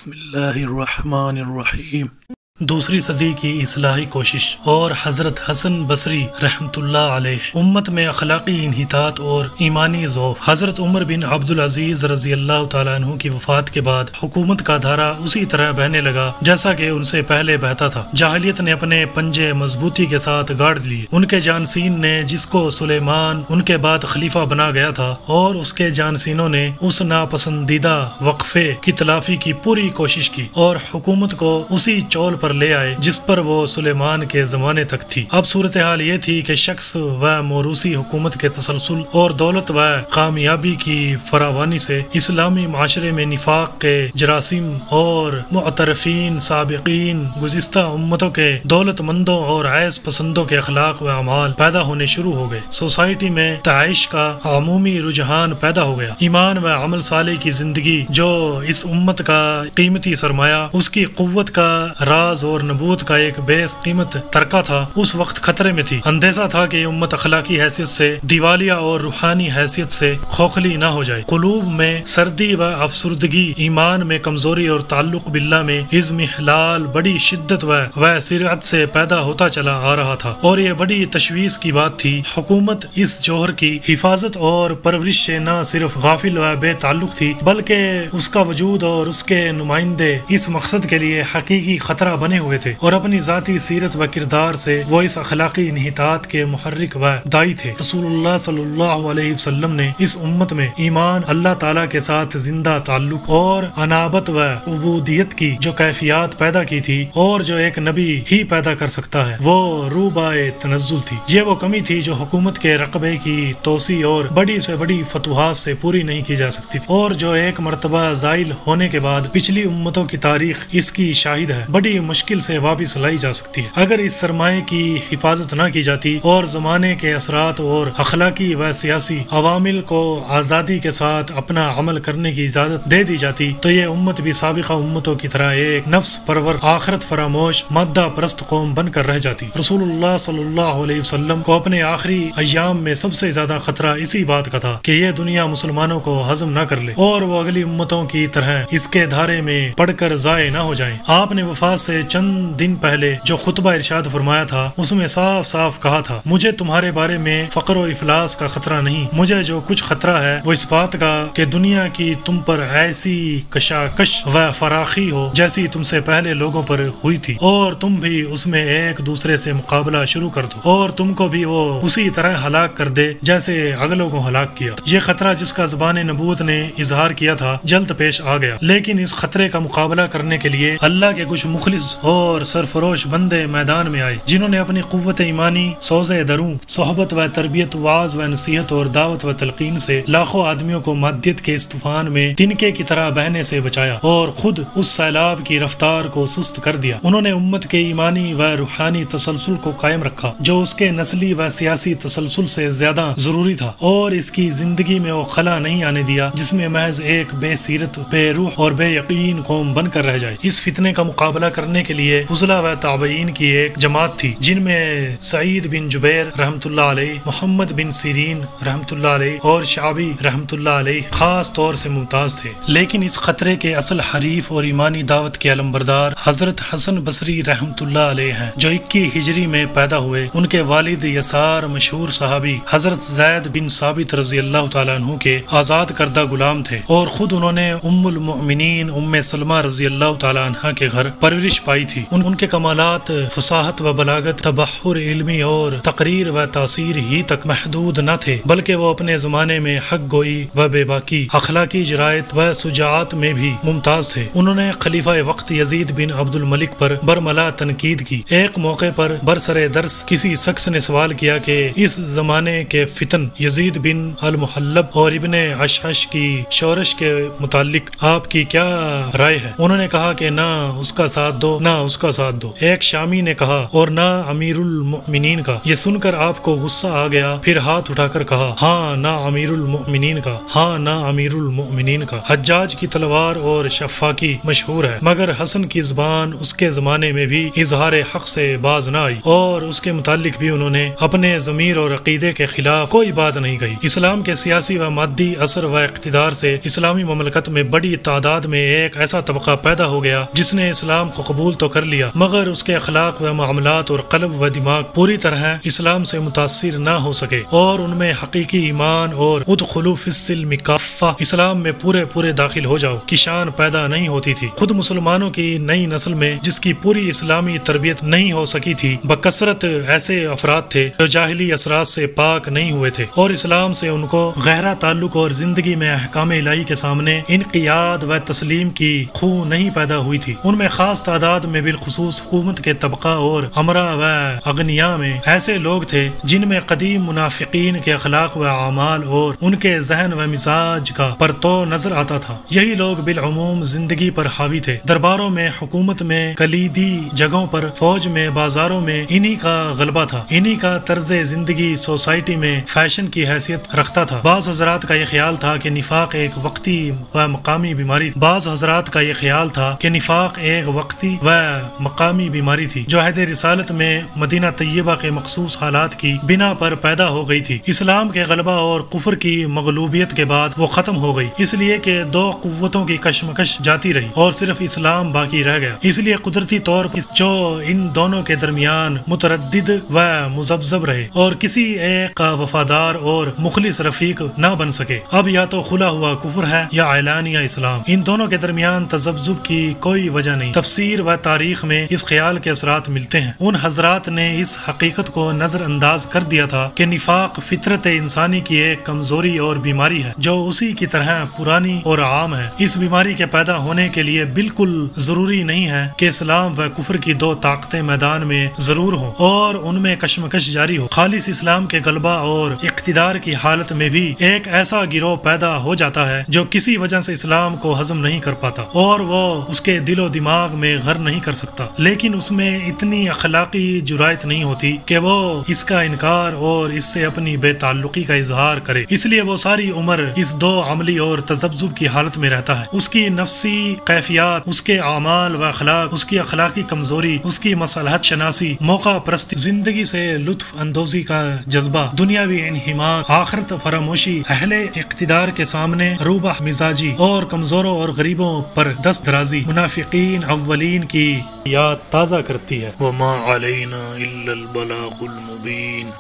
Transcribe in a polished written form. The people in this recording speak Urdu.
بسم اللہ الرحمن الرحیم۔ دوسری صدی کی اصلاحی کوشش اور حضرت حسن بصری رحمۃ اللہ علیہ امت میں اخلاقی انحطاط اور ایمانی ضعف۔ حضرت عمر بن عبدالعزیز رضی اللہ تعالیٰ عنہ کی وفات کے بعد حکومت کا دھارا اسی طرح بہنے لگا جیسا کہ ان سے پہلے بہتا تھا۔ جاہلیت نے اپنے پنجے مضبوطی کے ساتھ گاڑ لیے۔ ان کے جانشین نے، جس کو سلیمان ان کے بعد خلیفہ بنا گیا تھا، اور اس کے جانشینوں نے اس ناپسندیدہ وقفے کی تلافی کی پوری کوشش کی اور حکومت کو اسی چول پر لے آئے جس پر وہ سلیمان کے زمانے تک تھی۔ اب صورتحال یہ تھی کہ شخص و موروثی حکومت کے تسلسل اور دولت و کامیابی کی فراوانی سے اسلامی معاشرے میں نفاق کے جراثیم اور معترفین سابقین گزشتہ امتوں کے دولت مندوں اور عیش پسندوں کے اخلاق و اعمال پیدا ہونے شروع ہو گئے۔ سوسائٹی میں تعائش کا عمومی رجحان پیدا ہو گیا۔ ایمان و عمل صالح کی زندگی جو اس امت کا قیمتی سرمایہ، اس کی قوت کا راز اور نبوت کا ایک بیس قیمت ترکہ تھا، اس وقت خطرے میں تھی۔ اندیشہ تھا کہ امت اخلاقی حیثیت سے دیوالیہ اور روحانی حیثیت سے کھوکھلی نہ ہو جائے۔ قلوب میں سردی و افسردگی، ایمان میں کمزوری اور تعلق باللہ میں اضمحلال بڑی شدت و سرعت سے پیدا ہوتا چلا آ رہا تھا، اور یہ بڑی تشویش کی بات تھی۔ حکومت اس جوہر کی حفاظت اور پرورش سے نہ صرف غافل و بے تعلق تھی، بلکہ اس کا وجود اور اس کے نمائندے اس مقصد کے لیے حقیقی خطرہ بنے ہوئے تھے، اور اپنی ذاتی سیرت و کردار سے وہ اس اخلاقی انحطاط کے محرک و دائی تھے۔ رسول اللہ صلی اللہ علیہ وسلم نے اس امت میں ایمان، اللہ تعالیٰ کے ساتھ زندہ تعلق اور انابت و عبودیت کی جو کیفیات پیدا کی تھی، اور جو ایک نبی ہی پیدا کر سکتا ہے، وہ روبائے تنزل تھی۔ یہ وہ کمی تھی جو حکومت کے رقبے کی توسیع اور بڑی سے بڑی فتوحات سے پوری نہیں کی جا سکتی تھی، اور جو ایک مرتبہ زائل ہونے کے بعد پچھلی امتوں کی تاریخ اس کی شاہد ہے، بڑی مشکل سے واپس لائی جا سکتی ہے۔ اگر اس سرمایہ کی حفاظت نہ کی جاتی اور زمانے کے اثرات اور اخلاقی و سیاسی عوامل کو آزادی کے ساتھ اپنا عمل کرنے کی اجازت دے دی جاتی، تو یہ امت بھی سابقہ امتوں کی طرح ایک نفس پرور، آخرت فراموش، مادہ پرست قوم بن کر رہ جاتی۔ رسول اللہ صلی اللہ علیہ وسلم کو اپنے آخری ایام میں سب سے زیادہ خطرہ اسی بات کا تھا کہ یہ دنیا مسلمانوں کو ہضم نہ کر لے، اور وہ اگلی امتوں کی طرح اس کے دھارے میں پڑ کر ضائع نہ ہو جائیں۔ آپ نے وفات سے چند دن پہلے جو خطبہ ارشاد فرمایا تھا، اس میں صاف صاف کہا تھا، مجھے تمہارے بارے میں فقر و افلاس کا خطرہ نہیں، مجھے جو کچھ خطرہ ہے وہ اس بات کا کہ دنیا کی تم پر ایسی کشاکش و فراخی ہو جیسی تم سے پہلے لوگوں پر ہوئی تھی، اور تم بھی اس میں ایک دوسرے سے مقابلہ شروع کر دو، اور تم کو بھی وہ اسی طرح ہلاک کر دے جیسے اگلوں کو ہلاک کیا۔ یہ خطرہ جس کا زبان نبوت نے اظہار کیا تھا جلد پیش آ گیا، لیکن اس خطرے کا مقابلہ کرنے کے لیے اللہ کے کچھ مخلص اور سرفروش بندے میدان میں آئے، جنہوں نے اپنی قوت ایمانی، سوز دروں، صحبت و تربیت، واعظ و نصیحت اور دعوت و تلقین سے لاکھوں آدمیوں کو مادیت کے اس طوفان میں تنکے کی طرح بہنے سے بچایا، اور خود اس سیلاب کی رفتار کو سست کر دیا۔ انہوں نے امت کے ایمانی و روحانی تسلسل کو قائم رکھا، جو اس کے نسلی و سیاسی تسلسل سے زیادہ ضروری تھا، اور اس کی زندگی میں وہ خلا نہیں آنے دیا جس میں محض ایک بے سیرت، بے روح اور بے یقین قوم بن کر رہ جائے۔ اس فتنے کا مقابلہ کرنے کے لیے فضلہ و تابعین کی ایک جماعت تھی، جن میں سعید بن جبیر رحمۃ اللہ علیہ، محمد بن سیرین رحمۃ اللہ علیہ اور شعبی رحمۃ اللہ علیہ خاص طور سے ممتاز تھے۔ لیکن اس خطرے کے اصل حریف اور ایمانی دعوت کے علمبردار حضرت حسن بصری رحمۃ اللہ علیہ ہیں، جو 21 ہجری میں پیدا ہوئے۔ ان کے والد یسار مشہور صحابی حضرت زید بن ثابت رضی اللہ تعالیٰ عنہ کے آزاد کردہ غلام تھے، اور خود انہوں نے ام المؤمنین ام سلمہ رضی اللہ تعالیٰ عنہ کے گھر پرورش پائی تھی۔ ان کے کمالات فصاحت و بلاغت، تبحر علمی اور تقریر و تاثیر ہی تک محدود نہ تھے، بلکہ وہ اپنے زمانے میں حق گوئی و بے باکی، اخلاقی جرائت و شجاعت میں بھی ممتاز تھے۔ انہوں نے خلیفہ وقت یزید بن عبد الملک پر برملا تنقید کی۔ ایک موقع پر برسر درس کسی شخص نے سوال کیا کہ اس زمانے کے فتن یزید بن المحلب اور ابن اشعش کی شورش کے متعلق آپ کی کیا رائے ہے؟ انہوں نے کہا کہ نہ اس کا ساتھ دو نہ اس کا ساتھ دو۔ ایک شامی نے کہا اور نہ امیر المؤمنین کا۔ یہ سن کر آپ کو غصہ آ گیا، پھر ہاتھ اٹھا کر کہا ہاں نہ امیر المؤمنین کا، ہاں نہ امیر المؤمنین کا۔ حجاج کی تلوار اور شفاقی مشہور ہے، مگر حسن کی زبان اس کے زمانے میں بھی اظہار حق سے باز نہ آئی، اور اس کے متعلق بھی انہوں نے اپنے ضمیر اور عقیدے کے خلاف کوئی بات نہیں کہی۔ اسلام کے سیاسی و مادی اثر و اقتدار سے اسلامی مملکت میں بڑی تعداد میں ایک ایسا طبقہ پیدا ہو گیا جس نے اسلام کو قبول تو کر لیا، مگر اس کے اخلاق و معاملات اور قلب و دماغ پوری طرح اسلام سے متاثر نہ ہو سکے، اور ان میں حقیقی ایمان اور ادخلوا فی السلم کافہ، اسلام میں پورے داخل ہو جاؤ کی شان پیدا نہیں ہوتی تھی۔ خود مسلمانوں کی نئی نسل میں جس کی پوری اسلامی تربیت نہیں ہو سکی تھی، بکثرت ایسے افراد تھے جو جاہلی اثرات سے پاک نہیں ہوئے تھے، اور اسلام سے ان کو گہرا تعلق اور زندگی میں احکام الہی کے سامنے انقیاد و تسلیم کی خو نہیں پیدا ہوئی تھی۔ ان میں خاص تعداد میں بالخصوص حکومت کے طبقہ اور امرا و اغنیا میں ایسے لوگ تھے جن میں قدیم منافقین کے اخلاق و اعمال اور ان کے ذہن و مزاج کا پرتو نظر آتا تھا۔ یہی لوگ بالعموم زندگی پر حاوی تھے، درباروں میں، حکومت میں، کلیدی جگہوں پر، فوج میں، بازاروں میں انہی کا غلبہ تھا، انہی کا طرز زندگی سوسائٹی میں فیشن کی حیثیت رکھتا تھا۔ بعض حضرات کا یہ خیال تھا کہ نفاق ایک وقتی و مقامی بیماری تھی جو عہد رسالت میں مدینہ طیبہ کے مخصوص حالات کی بنا پر پیدا ہو گئی تھی۔ اسلام کے غلبہ اور کفر کی مغلوبیت کے بعد وہ ختم ہو گئی، اس لیے کہ دو قوتوں کی کشمکش جاتی رہی اور صرف اسلام باقی رہ گیا۔ اس لیے قدرتی طور پر جو ان دونوں کے درمیان متردد و مذبذب رہے اور کسی ایک کا وفادار اور مخلص رفیق نہ بن سکے، اب یا تو کھلا ہوا کفر ہے یا اعلانیہ اسلام، ان دونوں کے درمیان تذبذب کی کوئی وجہ نہیں۔ تفسیر و تاریخ میں اس خیال کے اثرات ملتے ہیں۔ ان حضرات نے اس حقیقت کو نظر انداز کر دیا تھا کہ نفاق فطرت انسانی کی ایک کمزوری اور بیماری ہے جو اسی کی طرح پرانی اور عام ہے۔ اس بیماری کے پیدا ہونے کے لیے بالکل ضروری نہیں ہے کہ اسلام و کفر کی دو طاقتیں میدان میں ضرور ہوں اور ان میں کشمکش جاری ہو۔ خالص اسلام کے غلبہ اور اقتدار کی حالت میں بھی ایک ایسا گروہ پیدا ہو جاتا ہے جو کسی وجہ سے اسلام کو ہضم نہیں کر پاتا اور وہ اس کے دل و دماغ میں غر نہیں کر سکتا، لیکن اس میں اتنی اخلاقی جرأت نہیں ہوتی کہ وہ اس کا انکار اور اس سے اپنی بے تعلقی کا اظہار کرے، اس لیے وہ ساری عمر اس دو عملی اور تذبذب کی حالت میں رہتا ہے۔ اس کی نفسی کیفیات، اس کے اعمال و اخلاق، اس کی اخلاقی کمزوری، اس کی مصالحت شناسی، موقع پرستی، زندگی سے لطف اندوزی کا جذبہ، دنیاوی انہماک، آخرت فراموشی، اہل اقتدار کے سامنے روبہ مزاجی اور کمزوروں اور غریبوں پر دست درازی، منافقین اولین کی یاد تازہ کرتی ہے۔ وما علینا الا البلاغ المبین۔